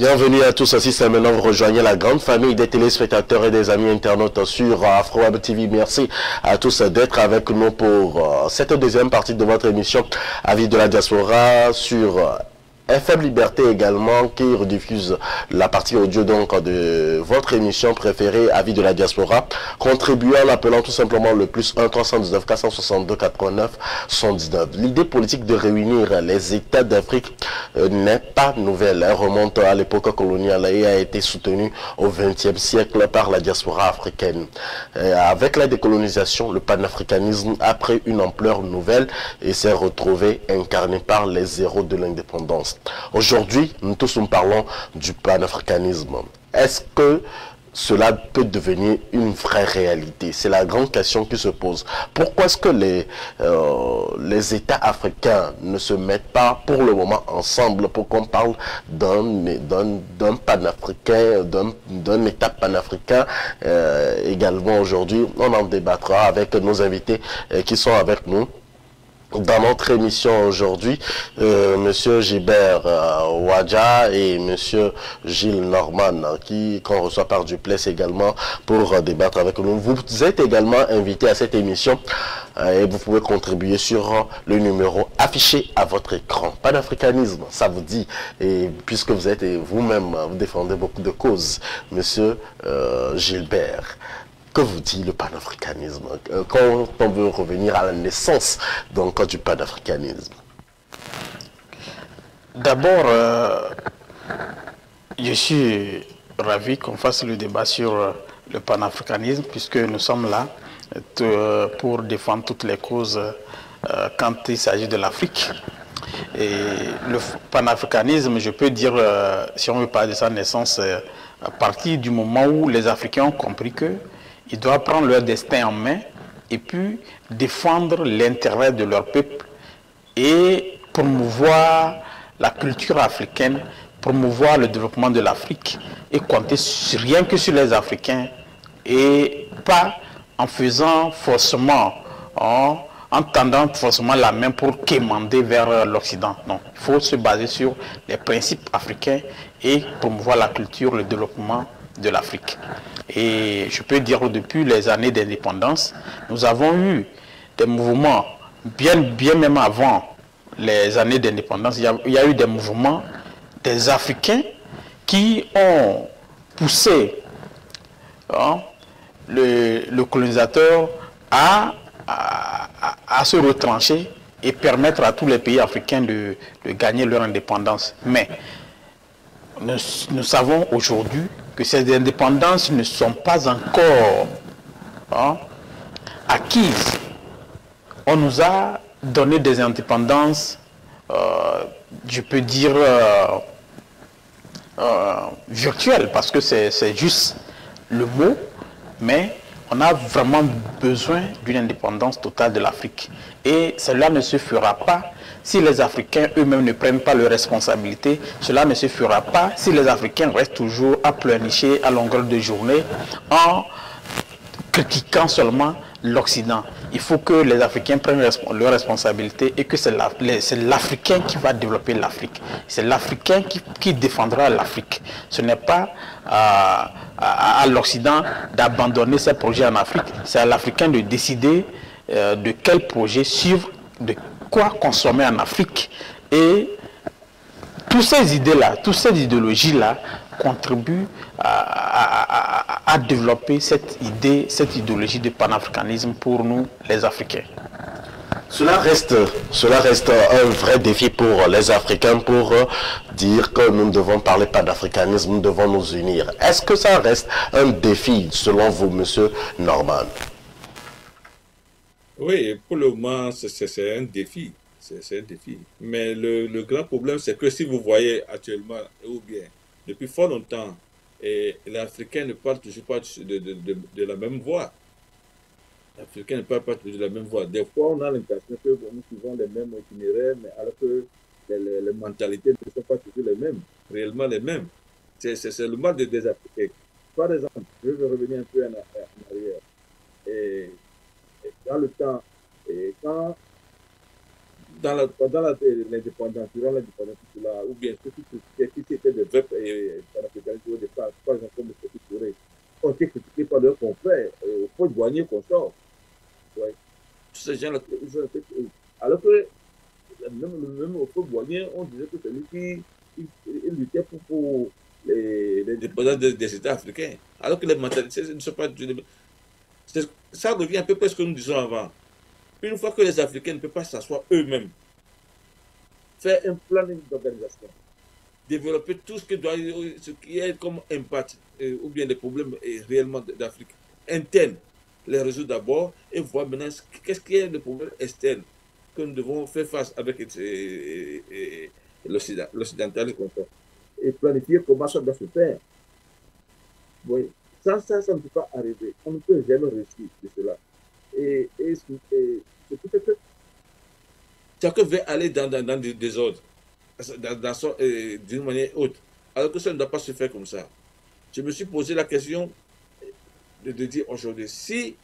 Bienvenue à tous, si c'est maintenant vous rejoignez la grande famille des téléspectateurs et des amis internautes sur AfroWeb TV. Merci à tous d'être avec nous pour cette deuxième partie de votre émission Avis de la diaspora sur FM Liberté également, qui rediffuse la partie audio donc de votre émission préférée Avis de la diaspora. Contribuez en appelant tout simplement le plus 1 319 462 89 79. L'idée politique de réunir les États d'Afrique n'est pas nouvelle. Elle remonte à l'époque coloniale et a été soutenue au XXe siècle par la diaspora africaine. Avec la décolonisation, le panafricanisme a pris une ampleur nouvelle et s'est retrouvé incarné par les héros de l'indépendance. Aujourd'hui, nous tous nous parlons du panafricanisme. Est-ce que cela peut devenir une vraie réalité? C'est la grande question qui se pose. Pourquoi est-ce que les États africains ne se mettent pas pour le moment ensemble pour qu'on parle d'un panafricain, d'un État panafricain également aujourd'hui? On en débattra avec nos invités qui sont avec nous dans notre émission aujourd'hui, Monsieur Gilbert Ouadja et Monsieur Gilles Norman, qu'on reçoit par duplex également pour débattre avec nous. Vous êtes également invité à cette émission et vous pouvez contribuer sur le numéro affiché à votre écran. Panafricanisme, ça vous dit, et puisque vous êtes vous-même, vous défendez beaucoup de causes, Monsieur Gilbert. Que vous dit le panafricanisme quand on veut revenir à la naissance donc, du panafricanisme? D'abord, je suis ravi qu'on fasse le débat sur le panafricanisme puisque nous sommes là pour défendre toutes les causes quand il s'agit de l'Afrique. Et le panafricanisme, je peux dire, si on veut parler de sa naissance, à partir du moment où les Africains ont compris que ils doivent prendre leur destin en main et puis défendre l'intérêt de leur peuple et promouvoir la culture africaine, promouvoir le développement de l'Afrique et compter rien que sur les Africains et pas en faisant forcément, en tendant forcément la main pour quémander vers l'Occident. Non, il faut se baser sur les principes africains et promouvoir la culture, le développement de l'Afrique. Et je peux dire que depuis les années d'indépendance, nous avons eu des mouvements, bien même avant les années d'indépendance, il y a eu des mouvements des Africains qui ont poussé le colonisateur à se retrancher et permettre à tous les pays africains de gagner leur indépendance. Mais nous savons aujourd'hui que ces indépendances ne sont pas encore acquises. On nous a donné des indépendances, je peux dire, virtuelles, parce que c'est juste le mot, mais on a vraiment besoin d'une indépendance totale de l'Afrique. Et cela ne se fera pas si les Africains eux-mêmes ne prennent pas leurs responsabilités. Cela ne se fera pas si les Africains restent toujours à pleurnicher à longueur de journée en critiquant seulement l'Occident. Il faut que les Africains prennent leurs responsabilités et que c'est l'Africain qui va développer l'Afrique. C'est l'Africain qui défendra l'Afrique. Ce n'est pas à l'Occident d'abandonner ses projets en Afrique. C'est à l'Africain de décider de quel projet suivre, de quoi consommer en Afrique. Et toutes ces idées-là, toutes ces idéologies-là contribuent à développer cette idée, cette idéologie de panafricanisme pour nous, les Africains. Cela reste un vrai défi pour les Africains pour dire que nous devons parler panafricanisme, nous devons nous unir. Est-ce que ça reste un défi selon vous, Monsieur Norman? Oui, pour le moment, c'est un défi. C'est un défi. Mais le grand problème, c'est que si vous voyez actuellement, ou bien depuis fort longtemps, les Africains ne parlent toujours pas de la même voix. Les Africains ne parlent pas toujours de la même voix. Des fois, on a l'impression que nous suivons les mêmes itinéraires, mais alors que les mentalités ne sont pas toujours les mêmes, réellement les mêmes. C'est le mal des Africains. Par exemple, je vais revenir un peu en arrière. Et dans le temps, quand pendant l'indépendance, durant l'indépendance, ou bien ceux qui étaient des vrais panafricanistes au départ, par exemple comme le Sékou Touré, ont été critiqués par leurs confrères, au point de Boigny qu'on sort. Ouais. Tous ces gens-là, alors que même au point de Boigny, on disait que c'est lui qui luttait pour l'indépendance des États africains. Alors que les mentalités ne sont pas... Ça revient un peu près à ce que nous disions avant. Une fois que les Africains ne peuvent pas s'asseoir eux-mêmes, faire un planning d'organisation, développer tout ce qui est comme impact, ou bien les problèmes réellement d'Afrique interne, les résoudre d'abord et voir maintenant qu'est-ce qui est le problème externe que nous devons faire face avec l'occidentalisme et planifier comment ça doit se faire. Oui. Ça ne peut pas arriver. On ne peut jamais réussir de cela. Et c'est tout à fait. Chacun veut aller dans des désordres, d'une manière haute, alors que ça ne doit pas se faire comme ça. Je me suis posé la question de dire aujourd'hui, si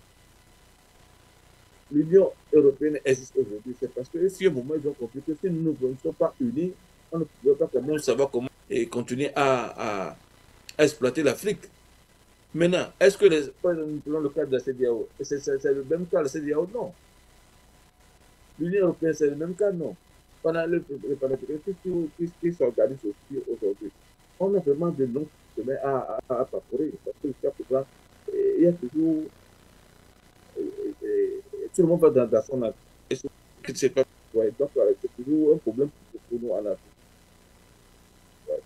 l'Union européenne existe aujourd'hui, c'est parce que si au moment ils ont compris que si nous ne sommes pas unis, on ne peut pas quand même savoir comment continuer à exploiter l'Afrique. Maintenant, est-ce que nous prenons le cas de la CEDEAO, c'est le même cas de la CEDEAO? Non. L'Union européenne, c'est le même cas? Non. Pendant le panafricanisme qui s'organise aussi aujourd'hui, on a vraiment de longs chemins à parcourir. Parce que jusqu'à présent, il y a toujours... tout le monde va dans son Afrique. Ouais, donc, c'est toujours un problème pour nous en Afrique. Ouais.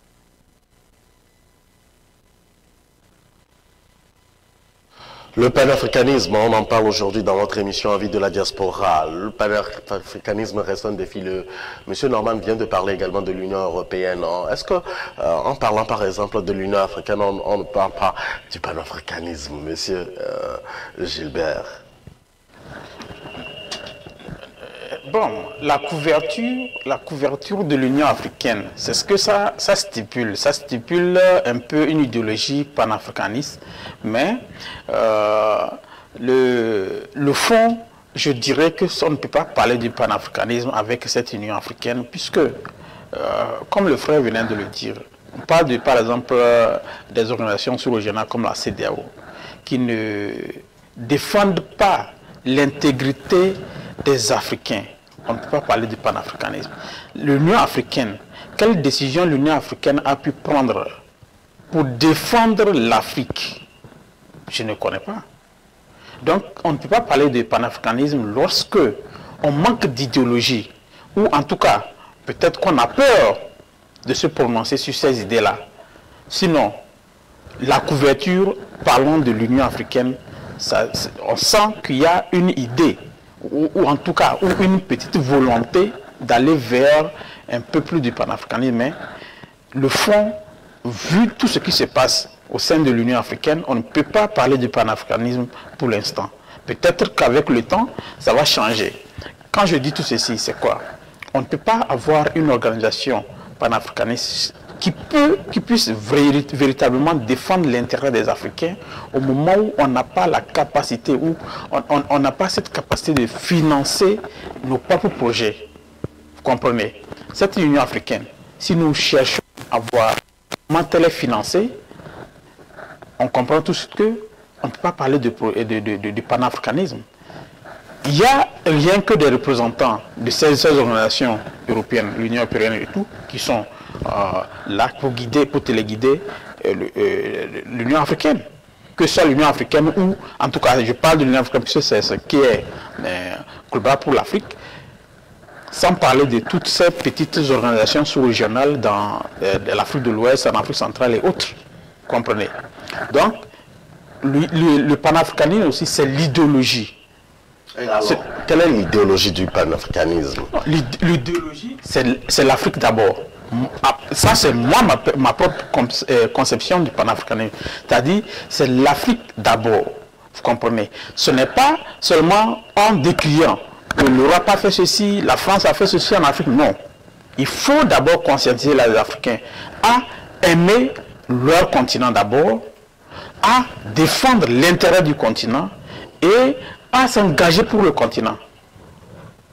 Le panafricanisme, on en parle aujourd'hui dans notre émission Avis de la diaspora. Le panafricanisme reste un défi. Monsieur Norman vient de parler également de l'Union européenne. Est-ce que, en parlant par exemple de l'Union africaine, on ne parle pas du panafricanisme, monsieur Gilbert? Bon, la couverture de l'Union africaine, c'est ce que ça stipule. Ça stipule un peu une idéologie panafricaniste, mais le fond, je dirais que on ne peut pas parler du panafricanisme avec cette Union africaine, puisque, comme le frère venait de le dire, on parle par exemple des organisations sous-régionales comme la CEDEAO, qui ne défendent pas l'intégrité des Africains. On ne peut pas parler du panafricanisme. L'Union africaine, quelle décision l'Union africaine a pu prendre pour défendre l'Afrique? Je ne connais pas. Donc, on ne peut pas parler de panafricanisme lorsque on manque d'idéologie, ou en tout cas, peut-être qu'on a peur de se prononcer sur ces idées-là. Sinon, la couverture, parlons de l'Union africaine, on sent qu'il y a une idée, ou en tout cas une petite volonté d'aller vers un peu plus du panafricanisme. Mais le fond, vu tout ce qui se passe au sein de l'Union africaine, on ne peut pas parler du panafricanisme pour l'instant. Peut-être qu'avec le temps, ça va changer. Quand je dis tout ceci, c'est quoi? On ne peut pas avoir une organisation panafricaniste qui puisse véritablement défendre l'intérêt des Africains au moment où on n'a pas la capacité, où on n'a pas cette capacité de financer nos propres projets. Vous comprenez? Cette Union africaine, si nous cherchons à voir comment elle est financée, on comprend tout ce que on ne peut pas parler de panafricanisme. Il n'y a rien que des représentants de ces organisations européennes, l'Union européenne et tout, qui sont là pour téléguider l'Union africaine. Que ce soit l'Union africaine ou, en tout cas, je parle de l'Union africaine puisque c'est ce qui est global pour l'Afrique, sans parler de toutes ces petites organisations sous-régionales dans l'Afrique de l'Ouest, en Afrique centrale et autres. Vous comprenez? Donc, le panafricanisme aussi, c'est l'idéologie. Quelle est l'idéologie du panafricanisme? L'idéologie, c'est l'Afrique d'abord. Ça, c'est moi, ma propre conception du panafricanisme. C'est-à-dire, c'est l'Afrique d'abord. Vous comprenez? Ce n'est pas seulement en décriant que l'Europe a fait ceci, la France a fait ceci en Afrique. Non. Il faut d'abord conscientiser les Africains à aimer leur continent d'abord, à défendre l'intérêt du continent et à s'engager pour le continent.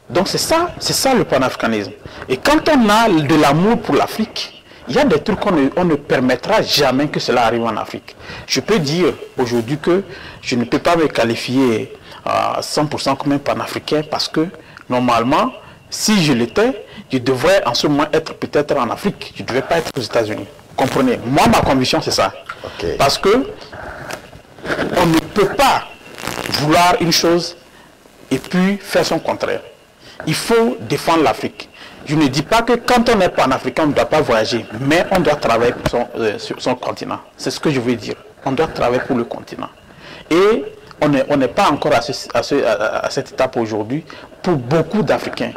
Donc c'est ça le panafricanisme. Et quand on a de l'amour pour l'Afrique, il y a des trucs qu'on ne permettra jamais que cela arrive en Afrique. Je peux dire aujourd'hui que je ne peux pas me qualifier à 100% comme un panafricain parce que normalement, si je l'étais, je devrais en ce moment être peut-être en Afrique. Je ne devais pas être aux États-Unis. Comprenez? Moi, ma conviction, c'est ça. Okay. Parce que on ne peut pas vouloir une chose et puis faire son contraire. Il faut défendre l'Afrique. Je ne dis pas que quand on est panafricain, on ne doit pas voyager, mais on doit travailler sur son continent. C'est ce que je veux dire. On doit travailler pour le continent. Et on n'est pas encore à cette étape aujourd'hui pour beaucoup d'Africains.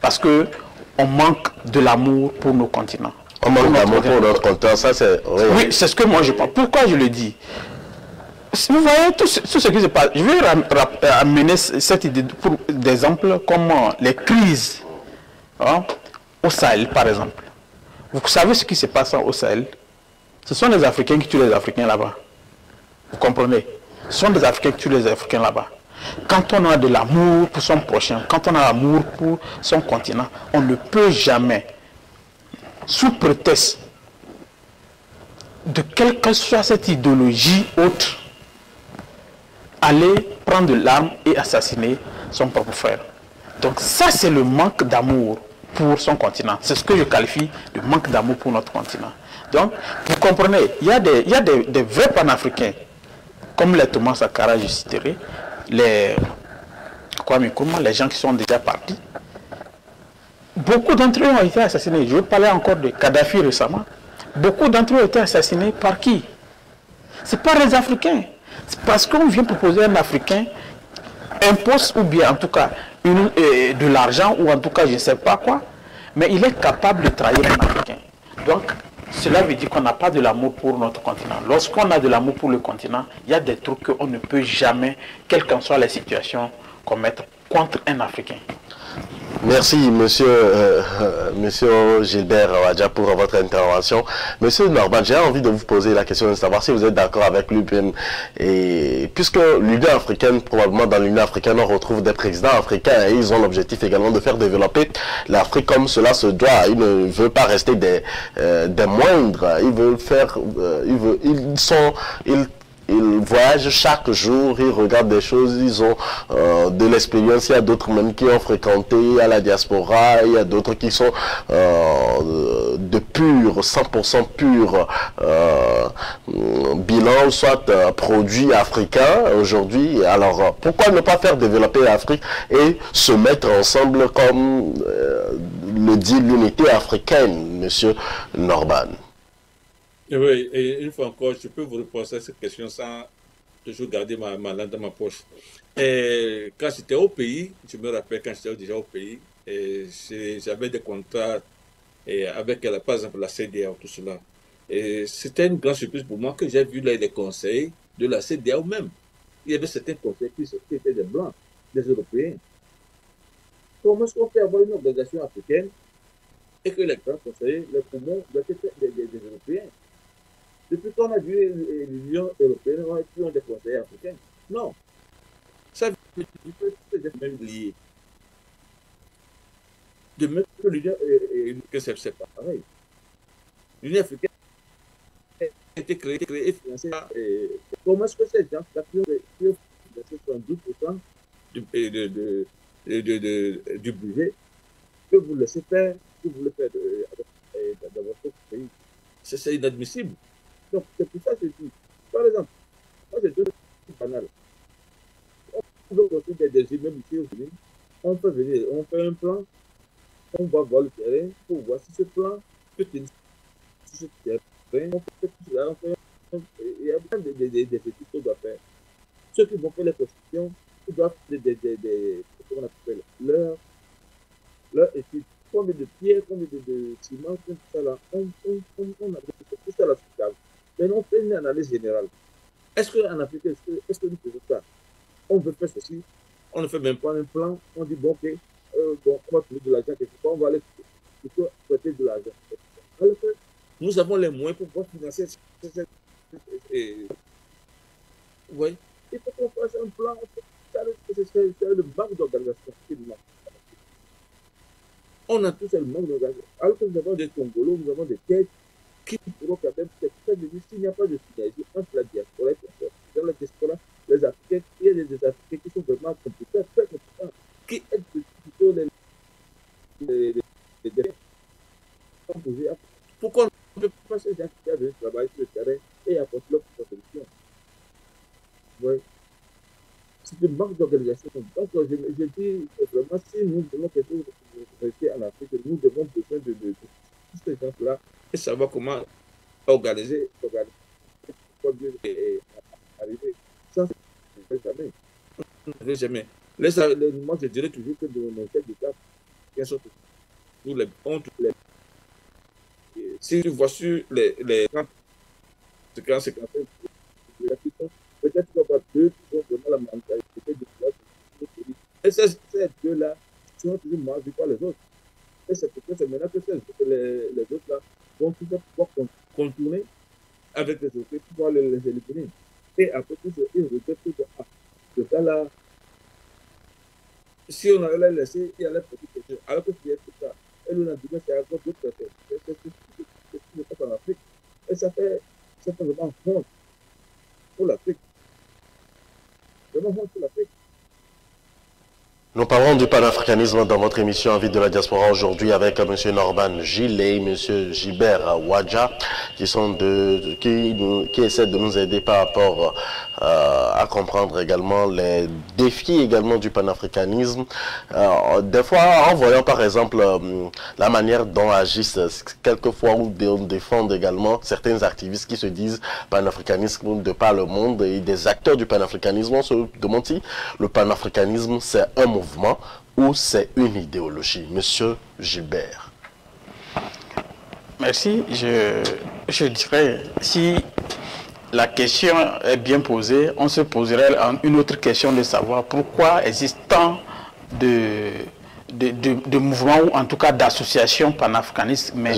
Parce qu'on manque de l'amour pour nos continents. On manque d'amour pour notre continent, ça c'est... Oui, c'est ce que moi je pense. Pourquoi je le dis? Vous voyez tout ce qui se passe. Je vais amener cette idée pour des exemples comme les crises au Sahel, par exemple. Vous savez ce qui se passe au Sahel? Ce sont les Africains qui tuent les Africains là-bas. Vous comprenez? Ce sont des Africains qui tuent les Africains là-bas. Quand on a de l'amour pour son prochain, quand on a l'amour pour son continent, on ne peut jamais, sous prétexte de quelle que soit cette idéologie autre, aller prendre de l'arme et assassiner son propre frère. Donc ça, c'est le manque d'amour pour son continent. C'est ce que je qualifie de manque d'amour pour notre continent. Donc, vous comprenez, il y a des vrais panafricains, comme les Thomas Sankara, je citerai, les gens qui sont déjà partis. Beaucoup d'entre eux ont été assassinés. Je vais parler encore de Kadhafi récemment. Beaucoup d'entre eux ont été assassinés par qui? Ce n'est pas les Africains. C'est parce qu'on vient proposer un Africain un poste ou bien en tout cas de l'argent ou en tout cas je ne sais pas quoi, mais il est capable de trahir un Africain. Donc cela veut dire qu'on n'a pas de l'amour pour notre continent. Lorsqu'on a de l'amour pour le continent, il y a des trucs qu'on ne peut jamais, quelles qu'en soient les situations, commettre contre un Africain. Merci, monsieur Gilbert Wadja, pour votre intervention. Monsieur Norman, j'ai envie de vous poser la question de savoir si vous êtes d'accord avec l'UPN. Et puisque l'Union africaine, probablement dans l'Union africaine, on retrouve des présidents africains et ils ont l'objectif également de faire développer l'Afrique comme cela se doit. Ils ne veulent pas rester des moindres. Ils veulent faire, ils voyagent chaque jour, ils regardent des choses, ils ont de l'expérience. Il y a d'autres même qui ont fréquenté à la diaspora, il y a d'autres qui sont de pur, 100% pur bilan, soit produits africains aujourd'hui. Alors pourquoi ne pas faire développer l'Afrique et se mettre ensemble comme le dit l'unité africaine, monsieur Norman? Oui, et une fois encore, je peux vous répondre à cette question sans toujours garder ma langue dans ma poche. Et quand j'étais au pays, je me rappelle quand j'étais déjà au pays, j'avais des contrats avec, par exemple, la CEDEAO, tout cela. Et c'était une grande surprise pour moi que j'ai vu là les conseils de la CEDEAO même. Il y avait certains conseils qui étaient des Blancs, des Européens. Comment est-ce qu'on peut avoir une organisation africaine et que les grands conseillers, les poumons, doivent être des Européens? Depuis qu'on a vu l'Union européenne, on a plus des conseillers africains. Non. Ça veut dire que c'est même lié. De même que l'Union européenne, c'est pas pareil. L'Union africaine a été créée et financée. Comment est-ce que ces gens qui ont financé 72% du budget que vous laissez faire, que vous le faites dans votre pays? C'est inadmissible. Donc, c'est pour ça que je dis, par exemple, moi j'ai deux trucs banals. On veut construire des immeubles ici aujourd'hui, on peut venir, on fait un plan, on va voir le terrain pour voir si ce plan peut tenir sur ce terrain, on fait tout cela, il y a plein des études qu'on doit faire. Ceux qui vont faire les constructions, ils doivent faire comment on appelle, leur étude. Combien de pierres, combien de ciment, tout ça là, on a tout ça là sur table. Mais on fait une analyse générale. Est-ce qu'en Afrique, est-ce que nous faisons ça? On veut faire ceci, on ne fait même pas un plan, on dit bon, ok, on va trouver de l'argent quelque part, on va aller plutôt prêter de l'argent. Alors que nous avons les moyens pour pouvoir financer vous voyez, il faut qu'on fasse un plan, c'est le manque d'organisation qui nous manque. On a tout seulement d'organisation. Alors que nous avons des Congolais, nous avons des têtes qui pourront quand même s'il n'y a pas de synergie entre la diaspora et dans la diaspora, les Africains, il y a des Africains qui sont vraiment compétents, très compétents, qui aident plutôt les pourquoi on ne peut pas ces gens qui viennent travailler sur le terrain et apporter leur solution? Oui. C'est un manque d'organisation. Donc, je dis vraiment, si nous voulons quelque chose de rester en Afrique, nous devons besoin de tous ces gens-là et savoir comment organiser pour bien arriver. Ça, c'est jamais. Jamais. Moi, je dirais toujours que de nos chefs d'État, bien sûr, tous les si tu vois sur les séquences, peut-être qu'il y aura deux qui ont vraiment la mentalité du pouvoir. Et ces deux-là sont toujours mal vus par les autres. Et c'est maintenant que les autres-là vont pouvoir contourner avec les autres, pouvoir les éliminer. Et après tout, ils regrettent que ce cas-là, si on allait laisser, il y allait faire quelque chose. Alors que c'est tout ça. Et le lendemain, c'est encore d'autres personnes. C'est ce qui se passe en Afrique. Et ça fait vraiment honte pour l'Afrique. Vraiment honte pour l'Afrique. Nous parlons du panafricanisme dans votre émission Envie de la diaspora aujourd'hui avec M. Norman Gilles et M. Gilbert Wadja qui essaient de nous aider par rapport à comprendre également les défis également du panafricanisme. Des fois, en voyant par exemple la manière dont agissent quelquefois ou défendent également certains activistes qui se disent panafricanisme de par le monde et des acteurs du panafricanisme, on se demande si le panafricanisme c'est un mouvement ou c'est une idéologie. Monsieur Gilbert. Merci. Je dirais, si la question est bien posée, on se poserait une autre question de savoir pourquoi existe tant de mouvements ou en tout cas d'associations panafricanistes. Mais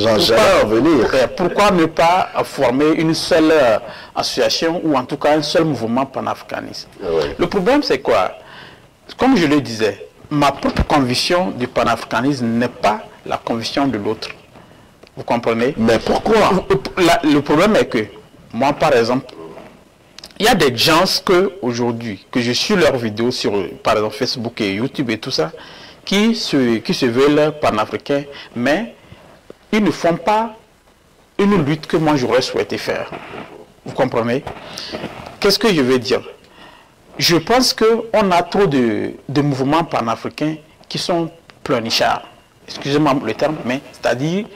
pourquoi ne pas former une seule association ou en tout cas un seul mouvement panafricaniste? Oui. Le problème c'est quoi? Comme je le disais, ma propre conviction du panafricanisme n'est pas la conviction de l'autre. Vous comprenez? Mais pourquoi? Le problème est que, moi par exemple, il y a des gens aujourd'hui, que je suis leurs vidéos sur, par exemple, Facebook et YouTube et tout ça, qui se veulent panafricains, mais ils ne font pas une lutte que moi j'aurais souhaité faire. Vous comprenez? Qu'est-ce que je veux dire? Je pense qu'on a trop de mouvements panafricains qui sont pleurnichards. Excusez-moi le terme, mais c'est-à-dire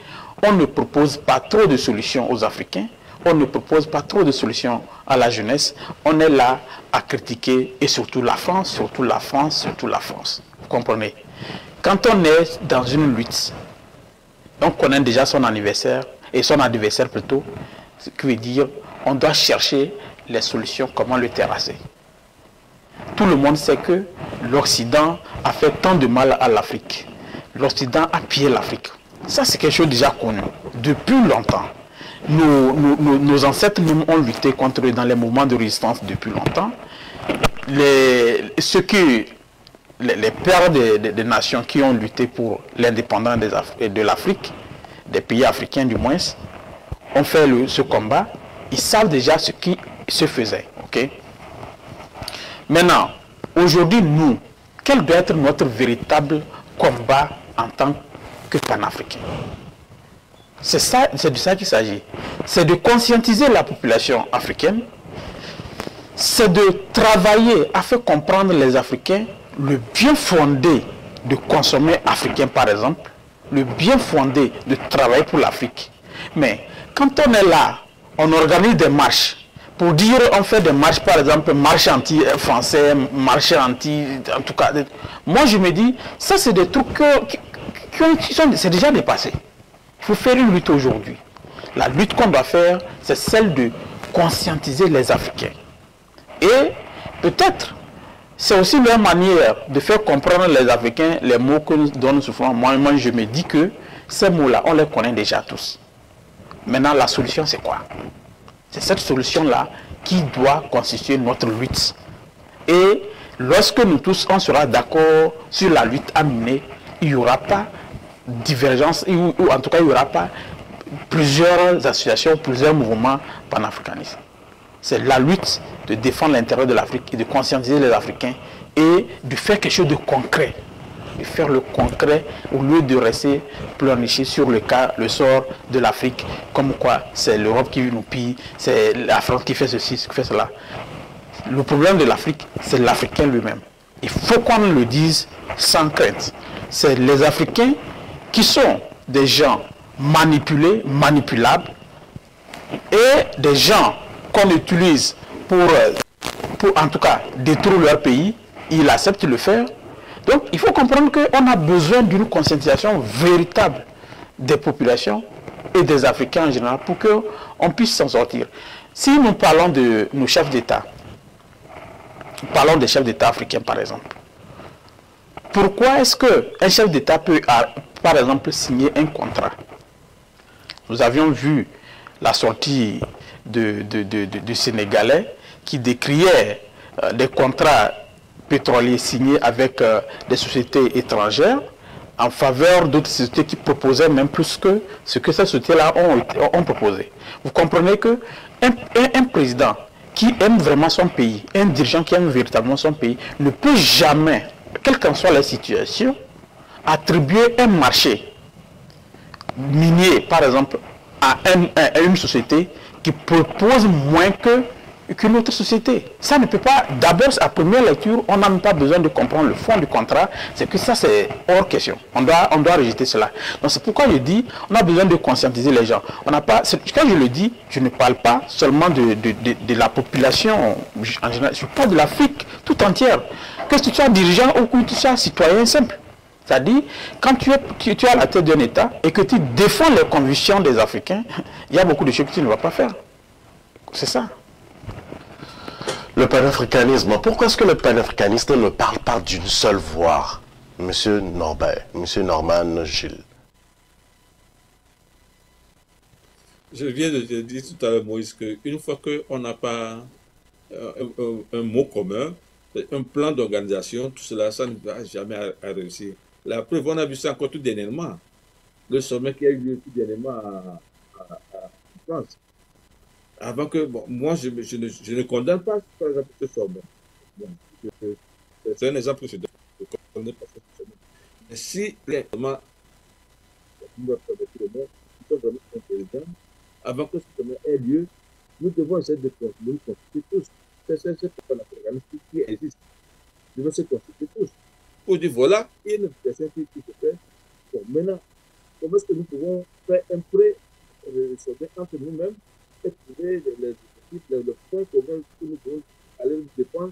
on ne propose pas trop de solutions aux Africains, on ne propose pas trop de solutions à la jeunesse. On est là à critiquer et surtout la France, surtout la France, surtout la France. Vous comprenez? Quand on est dans une lutte, on connaît déjà son anniversaire, et son adversaire plutôt, ce qui veut dire on doit chercher les solutions, comment le terrasser. Tout le monde sait que l'Occident a fait tant de mal à l'Afrique. L'Occident a pillé l'Afrique. Ça, c'est quelque chose déjà connu depuis longtemps. Nos ancêtres ont lutté contre eux dans les mouvements de résistance depuis longtemps. Les pères des nations qui ont lutté pour l'indépendance de l'Afrique, des pays africains du moins, ont fait ce combat. Ils savent déjà ce qui se faisait. Okay? Maintenant, aujourd'hui, nous, quel doit être notre véritable combat en tant que panafricain? C'est de ça qu'il s'agit. C'est de conscientiser la population africaine, c'est de travailler à faire comprendre les Africains le bien fondé de consommer africain par exemple, le bien fondé de travailler pour l'Afrique. Mais quand on est là, on organise des marches, pour dire on fait des marches par exemple, marche anti-français, marche anti... En tout cas, moi je me dis, ça c'est des trucs c'est déjà dépassé. Il faut faire une lutte aujourd'hui. La lutte qu'on doit faire, c'est celle de conscientiser les Africains. Et peut-être, c'est aussi leur manière de faire comprendre les Africains les mots dont nous souffrons. Moi, je me dis que ces mots-là, on les connaît déjà tous. Maintenant, la solution, c'est quoi? C'est cette solution-là qui doit constituer notre lutte. Et lorsque nous tous, on sera d'accord sur la lutte à mener, il n'y aura pas divergence, ou en tout cas il n'y aura pas plusieurs associations, plusieurs mouvements panafricanistes. C'est la lutte de défendre l'intérêt de l'Afrique et de conscientiser les Africains et de faire quelque chose de concret. De faire le concret au lieu de rester pleurnicher sur le sort de l'Afrique, comme quoi c'est l'Europe qui nous pille, c'est la France qui fait ceci, qui fait cela. Le problème de l'Afrique, c'est l'Africain lui-même. Il faut qu'on le dise sans crainte. C'est les Africains qui sont des gens manipulés, manipulables, et des gens qu'on utilise pour en tout cas détruire leur pays. Ils acceptent de le faire. Donc il faut comprendre qu'on a besoin d'une conscientisation véritable des populations et des Africains en général pour qu'on puisse s'en sortir. Si nous parlons de nos chefs d'État, parlons des chefs d'État africains par exemple. Pourquoi est-ce qu'un chef d'État peut, par exemple, signer un contrat? Nous avions vu la sortie du Sénégalais qui décriait des contrats pétroliers signés avec des sociétés étrangères en faveur d'autres sociétés qui proposaient même plus que ce que ces sociétés-là ont proposé. Vous comprenez que un président qui aime vraiment son pays, un dirigeant qui aime véritablement son pays, ne peut jamais, quelle qu'en soit la situation, attribuer un marché minier, par exemple, à une société qui propose moins qu'une autre société. Ça ne peut pas, d'abord, à première lecture, on n'a même pas besoin de comprendre le fond du contrat, c'est que ça, c'est hors question. On doit rejeter cela. Donc, c'est pourquoi je dis, on a besoin de conscientiser les gens. On n'a pas, quand je le dis, je ne parle pas seulement de la population en général, je parle de l'Afrique tout entière. Que tu sois dirigeant ou que tu sois citoyen simple. C'est-à-dire, quand tu es à la tête d'un État et que tu défends les convictions des Africains, il y a beaucoup de choses que tu ne vas pas faire. C'est ça. Le panafricanisme, pourquoi est-ce que le panafricaniste ne parle pas d'une seule voix, Monsieur Norbert, Monsieur Norman Gilles? Je viens de te dire tout à l'heure, Moïse, qu'une fois qu'on n'a pas un mot commun, un plan d'organisation, tout cela, ça ne va jamais à réussir. La preuve, on a vu ça encore tout dernièrement. Le sommet qui a eu lieu tout dernièrement à France. Avant que, bon, moi, je ne condamne pas, par exemple, ce sommet. Bon, c'est un exemple que je donne. Je ne condamne pas ce sommet. Mais si, réellement, nous sommes vraiment intelligents, avant que ce sommet ait lieu, nous devons essayer de nous constituer tous. C'est pas la programme qui existe. Nous devons se constituer tous. Pour dire, voilà, il y a une question qui se fait. Bon, maintenant, comment est-ce que nous pouvons faire un pré-sommet entre nous-mêmes et trouver le point commun que nous pouvons aller nous défendre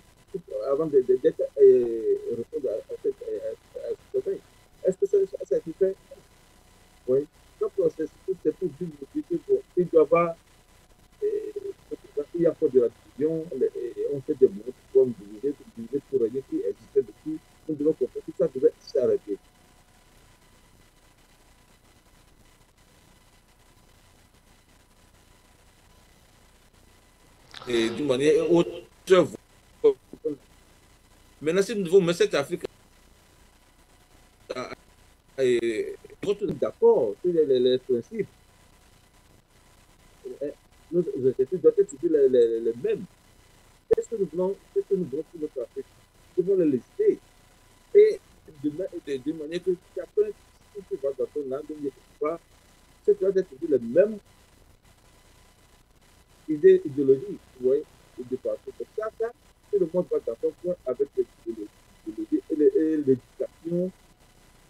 avant d'être répondre à ce sommet. Est-ce que ça a été fait? Oui. Donc, c'est pour dire qu'il doit y avoir, il y a encore de la division, on fait des mots pour diviser pour rien qui existait depuis. Nous devons comprendre que ça devait s'arrêter. Et d'une manière autre, maintenant, si nous devons mettre cette Afrique d'accord sur les principes, nos objectifs doivent être les mêmes. Qu'est-ce que nous voulons pour notre Afrique? Nous devons les lister. Et de manière que chacun, si tu vas dans ton langue, ça doit être les mêmes idéologies, vous voyez, de partout. Ça, c'est le monde va dans son point avec l'idéologie et l'éducation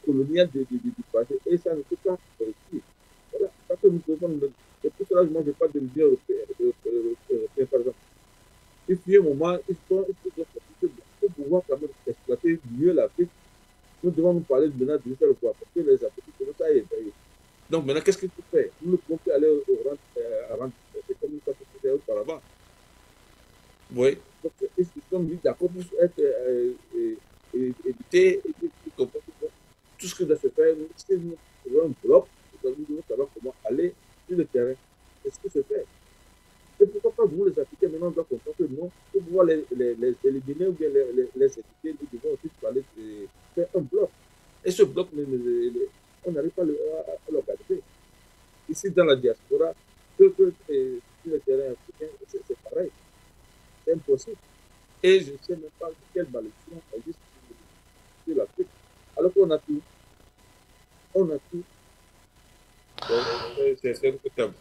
coloniale du passé. Et ça ne peut pas réussir. Voilà, parce que nous devons, et pour cela, moi, je parle de l'Union européenne, par exemple. Il y a un moment, pour pouvoir quand même exploiter mieux l'Afrique, nous devons nous parler maintenant d'une seule fois, parce que les Africains commencent à éveiller. Donc maintenant, qu'est-ce qu'il faut faire? Nous ne pouvons plus aller au rang, c'est comme nous avons fait auparavant. Oui. Donc, ils sont mis d'accord pour être éduqués et comprendre tout ce que doit se faire. Si nous trouvons un bloc, nous devons savoir comment aller sur le terrain. Est-ce que c'est fait? Et pourquoi pas vous, les Africains, maintenant, on doit comprendre que nous, pour pouvoir les éliminer ou bien les éduquer, nous devons aussi parler de faire un bloc. Et ce bloc, on n'arrive pas à l'organiser. Ici, dans la diaspora, sur le terrain africain, c'est pareil. C'est impossible. Et je ne sais même pas quelle malédiction existe sur l'Afrique. Alors qu'on a tout. On a tout. C'est incroyable.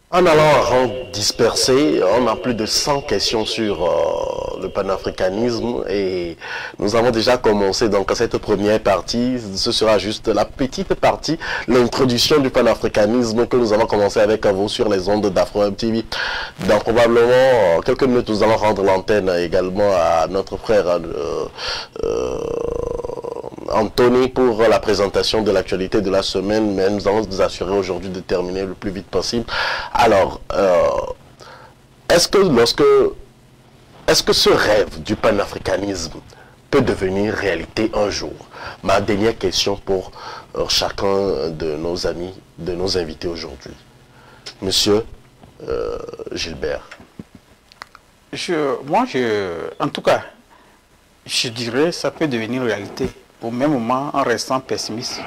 En allant rang dispersé, on a plus de 100 questions sur le panafricanisme et nous avons déjà commencé donc cette première partie. Ce sera juste la petite partie, l'introduction du panafricanisme que nous avons commencé avec vous sur les ondes d'Afro TV. Dans probablement quelques minutes, nous allons rendre l'antenne également à notre frère Anthony pour la présentation de l'actualité de la semaine, mais nous allons nous assurer aujourd'hui de terminer le plus vite possible. Alors, est-ce que ce rêve du panafricanisme peut devenir réalité un jour? Ma dernière question pour chacun de nos amis, de nos invités aujourd'hui. Monsieur Gilbert. En tout cas, je dirais que ça peut devenir réalité. Au même moment, en restant pessimiste,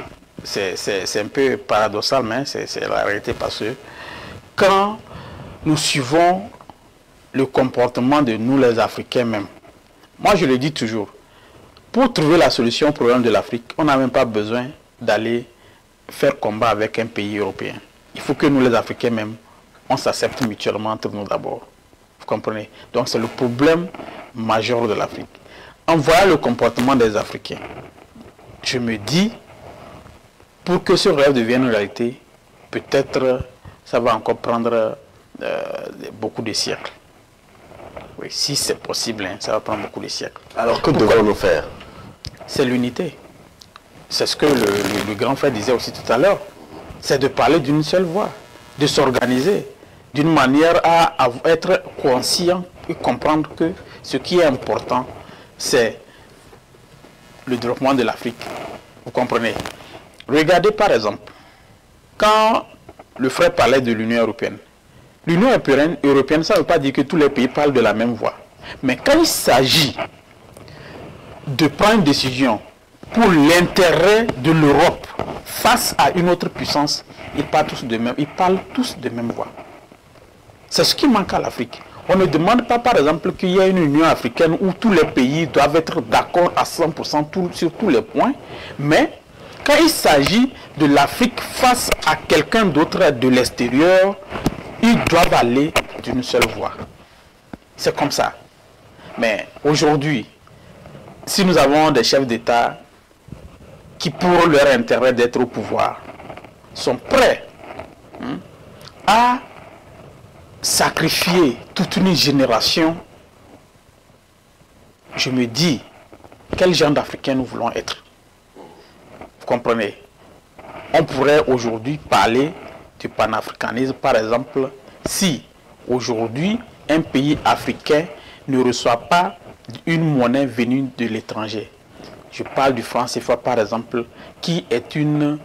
c'est un peu paradoxal, mais c'est la réalité parce que quand nous suivons le comportement de nous les Africains même, moi je le dis toujours, pour trouver la solution au problème de l'Afrique, on n'a même pas besoin d'aller faire combat avec un pays européen. Il faut que nous les Africains même, on s'accepte mutuellement entre nous d'abord. Vous comprenez? Donc c'est le problème majeur de l'Afrique. En voyant le comportement des Africains, je me dis, pour que ce rêve devienne une réalité, peut-être ça va encore prendre beaucoup de siècles. Oui, si c'est possible, hein, ça va prendre beaucoup de siècles. Alors que devons-nous faire? C'est l'unité. C'est ce que le grand frère disait aussi tout à l'heure. C'est de parler d'une seule voix, de s'organiser d'une manière à être conscient et comprendre que ce qui est important, c'est le développement de l'Afrique. Vous comprenez? Regardez par exemple, quand le frère parlait de l'Union européenne, l'Union européenne, ça ne veut pas dire que tous les pays parlent de la même voix. Mais quand il s'agit de prendre une décision pour l'intérêt de l'Europe face à une autre puissance, ils parlent tous de même voix. C'est ce qui manque à l'Afrique. On ne demande pas, par exemple, qu'il y ait une Union africaine où tous les pays doivent être d'accord à 100% sur tous les points, mais quand il s'agit de l'Afrique face à quelqu'un d'autre de l'extérieur, ils doivent aller d'une seule voix. C'est comme ça. Mais aujourd'hui, si nous avons des chefs d'État qui, pour leur intérêt d'être au pouvoir, sont prêts à sacrifier toute une génération, je me dis, quel genre d'Africains nous voulons être? Vous comprenez? On pourrait aujourd'hui parler du panafricanisme, par exemple, si aujourd'hui un pays africain ne reçoit pas une monnaie venue de l'étranger. Je parle du franc CFA, par exemple, qui est une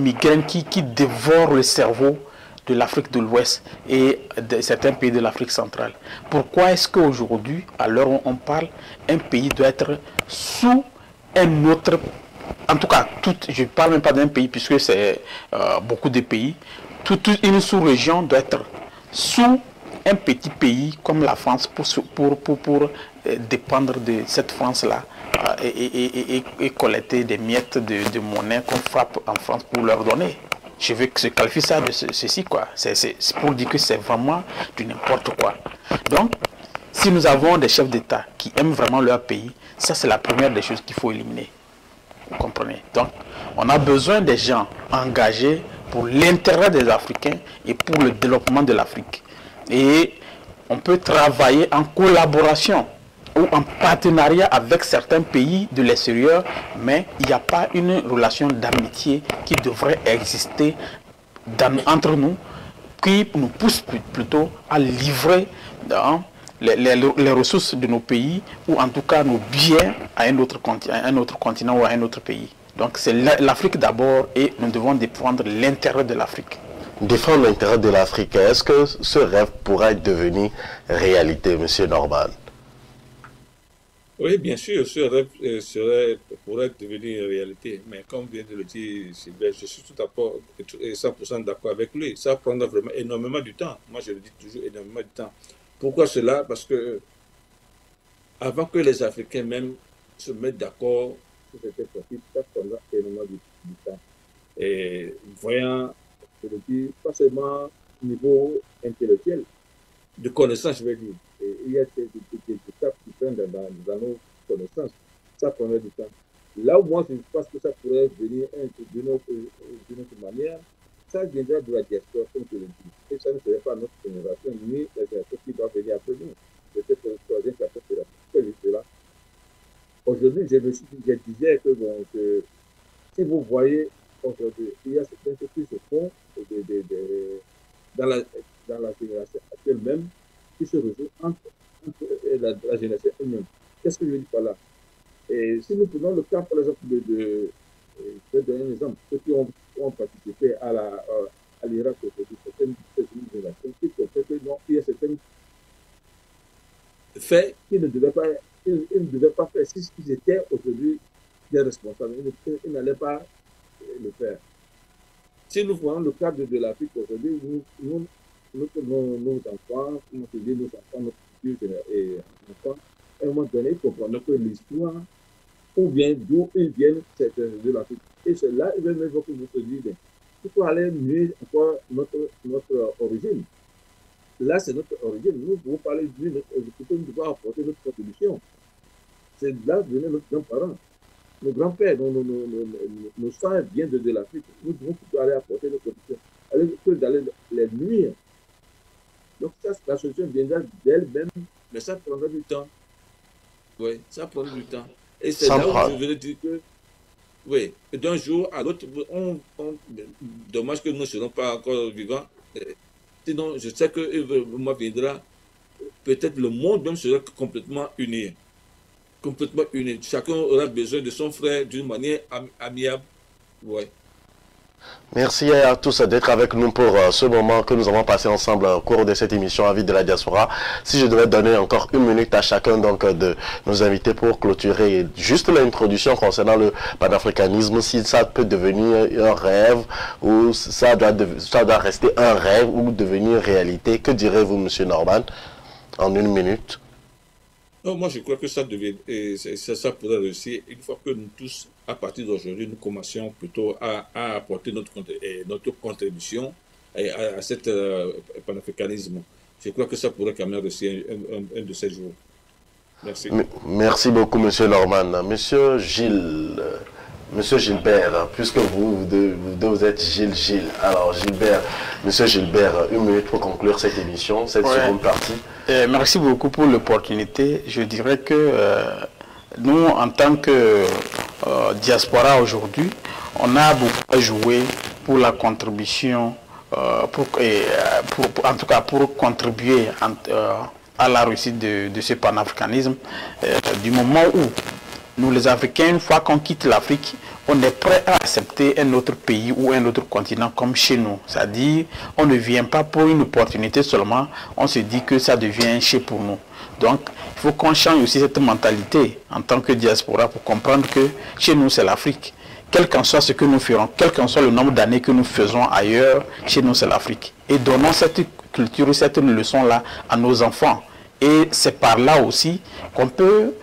migraine qui dévore le cerveau de l'Afrique de l'Ouest et de certains pays de l'Afrique centrale. Pourquoi est-ce qu'aujourd'hui, à l'heure où on parle, un pays doit être sous un autre, en tout cas, je ne parle même pas d'un pays puisque c'est beaucoup de pays, toute une sous-région doit être sous un petit pays comme la France pour dépendre de cette France-là et collecter des miettes de monnaie qu'on frappe en France pour leur donner. Je veux que se qualifie ça de ceci, quoi. C'est pour dire que c'est vraiment du n'importe quoi. Donc, si nous avons des chefs d'État qui aiment vraiment leur pays, ça c'est la première des choses qu'il faut éliminer. Vous comprenez? Donc, on a besoin des gens engagés pour l'intérêt des Africains et pour le développement de l'Afrique. Et on peut travailler en collaboration ou en partenariat avec certains pays de l'extérieur, mais il n'y a pas une relation d'amitié qui devrait exister entre nous, qui nous pousse plutôt à livrer les ressources de nos pays, ou en tout cas nos biens à un autre continent ou à un autre pays. Donc c'est l'Afrique d'abord et nous devons défendre l'intérêt de l'Afrique. Défendre l'intérêt de l'Afrique, est-ce que ce rêve pourrait devenir réalité, M. Norman? Oui, bien sûr, pourrait devenir une réalité. Mais comme vient de le dire Sylvain, je suis tout à fait et 100% d'accord avec lui. Ça prendra vraiment énormément de temps. Moi, je le dis toujours, énormément de temps. Pourquoi cela? Parce que avant que les Africains même se mettent d'accord sur cette pratique, ça prendra énormément du temps. Et voyant, je le dis, pas seulement au niveau intellectuel, de connaissances, je vais dire. Et il y a des étapes qui prennent dans nos connaissances. Ça prendrait du temps. Là où moi, je pense que ça pourrait venir d'une autre manière, ça viendra de la diaspora, comme je le dis. Et ça ne serait pas notre génération, ni la génération qui va venir après nous. Peut-être que le troisième personne sera cela. Aujourd'hui, je disais que, bon, que si vous voyez, aujourd'hui, il y a certaines choses qui se font dans, la, dans la génération actuelle même, qui se rejoue entre la génération elle-même. Qu'est-ce que je dis par là? Et si nous prenons le cas, par exemple, je vais donner un exemple, ceux qui ont participé à l'Irak aujourd'hui, certaines générations qui ont fait que non, il y a certains faits qu'ils ne devaient pas faire. S'ils étaient aujourd'hui des responsables, ils n'allaient pas le faire. Si nous voyons le cadre de l'Afrique aujourd'hui, nos enfants, nos futurs enfants, à un moment donné, ils comprennent que l'histoire, ou bien d'où ils viennent, c'est de l'Afrique. Et c'est là, ils veulent même que vous se dites, il faut aller mieux encore notre origine. Là, c'est notre origine. Nous pouvons parler de notre origine, nous devons apporter notre contribution. C'est là que venaient nos grands-parents. Nos grands-pères, nos sangs viennent de l'Afrique. Nous devons plutôt aller apporter nos contributions. D'aller les nuire. Donc, ça, la solution viendra d'elle-même, mais ça prendra du temps. Oui, ça prendra du temps. Et c'est là où je veux dire que, oui, d'un jour à l'autre, dommage que nous ne serons pas encore vivants. Sinon, je sais que le moment viendra, peut-être le monde même sera complètement uni. Complètement uni. Chacun aura besoin de son frère d'une manière amiable. Ouais. Merci à tous d'être avec nous pour ce moment que nous avons passé ensemble au cours de cette émission Avis de la diaspora. Si je devais donner encore une minute à chacun donc de nos invités pour clôturer juste l'introduction concernant le panafricanisme, si ça peut devenir un rêve ou ça doit rester un rêve ou devenir réalité, que direz-vous, Monsieur Norman, en une minute? Non, moi, je crois que ça pourrait réussir une fois que nous tous, à partir d'aujourd'hui, nous commencions plutôt à apporter notre contribution à cet panafricanisme. Je crois que ça pourrait quand même réussir un de ces jours. Merci. Merci beaucoup, Monsieur Norman. Monsieur Gilbert, puisque vous êtes Gilles. Alors, Gilbert, Monsieur Gilbert, une minute pour conclure cette émission, cette seconde partie. Merci beaucoup pour l'opportunité. Je dirais que nous, en tant que diaspora aujourd'hui, on a beaucoup à jouer pour la contribution, en tout cas pour contribuer à la réussite de ce panafricanisme, du moment où nous les Africains, une fois qu'on quitte l'Afrique, on est prêt à accepter un autre pays ou un autre continent comme chez nous. C'est-à-dire, on ne vient pas pour une opportunité seulement, on se dit que ça devient chez pour nous. Donc, il faut qu'on change aussi cette mentalité en tant que diaspora pour comprendre que chez nous, c'est l'Afrique. Quel qu'en soit ce que nous ferons, quel qu'en soit le nombre d'années que nous faisons ailleurs, chez nous, c'est l'Afrique. Et donnons cette culture, cette leçon-là à nos enfants. Et c'est par là aussi qu'on peut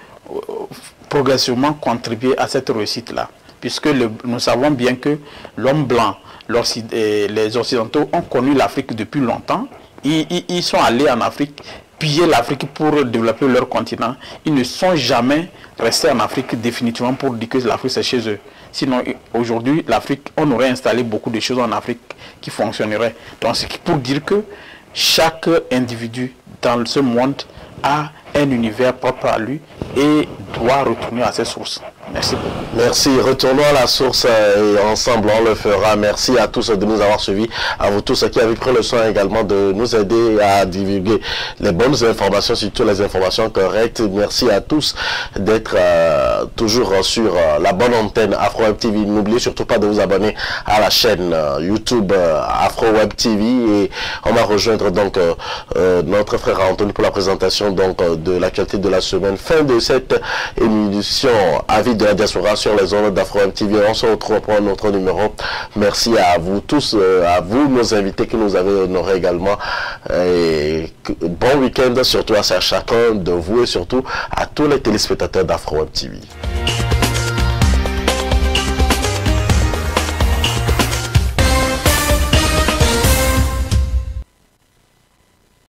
progressivement contribuer à cette réussite-là. Puisque nous savons bien que l'homme blanc, les Occidentaux ont connu l'Afrique depuis longtemps. Ils sont allés en Afrique, piller l'Afrique pour développer leur continent. Ils ne sont jamais restés en Afrique définitivement pour dire que l'Afrique c'est chez eux. Sinon, aujourd'hui, l'Afrique, on aurait installé beaucoup de choses en Afrique qui fonctionneraient. Donc, c'est pour dire que chaque individu dans ce monde a un univers propre à lui et doit retourner à ses sources. Merci beaucoup. Merci. Retournons à la source et ensemble on le fera. Merci à tous de nous avoir suivis, à vous tous qui avez pris le soin également de nous aider à divulguer les bonnes informations, surtout les informations correctes. Merci à tous d'être toujours sur la bonne antenne Afro Web TV. N'oubliez surtout pas de vous abonner à la chaîne YouTube Afro Web TV et on va rejoindre donc notre frère Anthony pour la présentation donc de l'actualité de la semaine. Fin de cette émission Avis de la diaspora sur les ondes d'Afro Web TV. On se retrouve pour un autre numéro. Merci à vous tous, à vous nos invités qui nous avez honorés également. Et bon week-end surtout à chacun de vous et surtout à tous les téléspectateurs d'Afro Web TV.